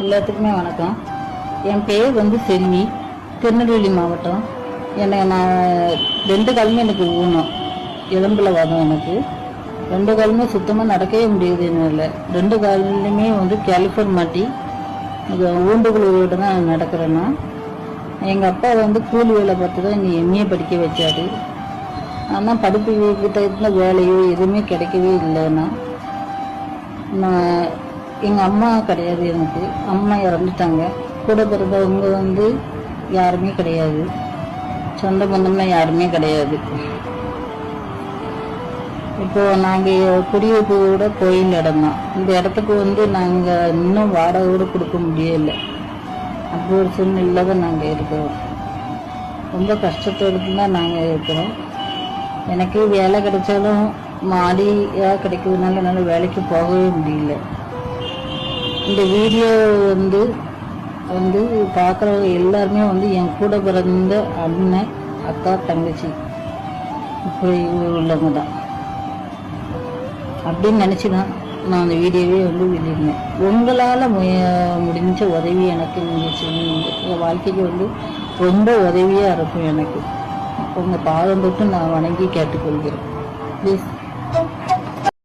எல்லாத்துக்குமே வணக்கம். என் பேர் வந்து செல்வி, திருநெல்வேலி மாவட்டம். நான் 2 காலுமே எனக்கு ஊனம், எலும்பில் வாதம். எனக்கு 2 காலுமே சுத்தமாக நடக்கவே முடியுது. என்னால் 2 காலுமே வந்து கேலிஃபர் மாட்டி ஊண்டுகளோடு தான் நடக்கிறேன்னா. எங்கள் அப்பா வந்து கூலி வேலை பார்த்து தான் எங்கள் எம்ஏ படிக்க வச்சாரு. ஆனால் படிப்பு கிட்ட இருந்த வேலையோ எதுவுமே கிடைக்கவே இல்லைன்னா. நான் எங்கள் அம்மா கிடையாது, எனக்கு அம்மா இறந்துட்டாங்க. கூட பிறந்தவங்க வந்து யாருமே கிடையாது, சொந்த பந்தம்லாம் யாருமே கிடையாது. இப்போது நாங்கள் குடியிருப்போட கோயில் இடம் தான். இந்த இடத்துக்கு வந்து நாங்கள் இன்னும் வாடகை கூட கொடுக்க முடியலை. அப்படி ஒரு சூழ்நிலை தான் நாங்கள் இருக்கிறோம். ரொம்ப கஷ்டத்தோடு தான் நாங்கள் இருக்கிறோம். எனக்கு வேலை கிடைச்சாலும் மாடியாக கிடைக்கிறதுனால என்னால் வேலைக்கு போகவே முடியல. இந்த வீடியோ வந்து வந்து பார்க்குறவங்க எல்லாருமே வந்து என் கூட பிறந்த அண்ணன், அக்கா, தங்கச்சி இப்படி உள்ளவங்க தான் அப்படின்னு நினச்சி தான் நான் அந்த வீடியோவே வந்து வெளியிடுவேன். உங்களால் முடிஞ்ச உதவி எனக்கு நீங்கள் செய்யுங்க. என் வாழ்க்கைக்கு வந்து ரொம்ப உதவியாக இருக்கும். எனக்கு உங்கள் பாதம் தொட்டு நான் வணங்கி கேட்டுக்கொள்கிறேன். ப்ளீஸ்.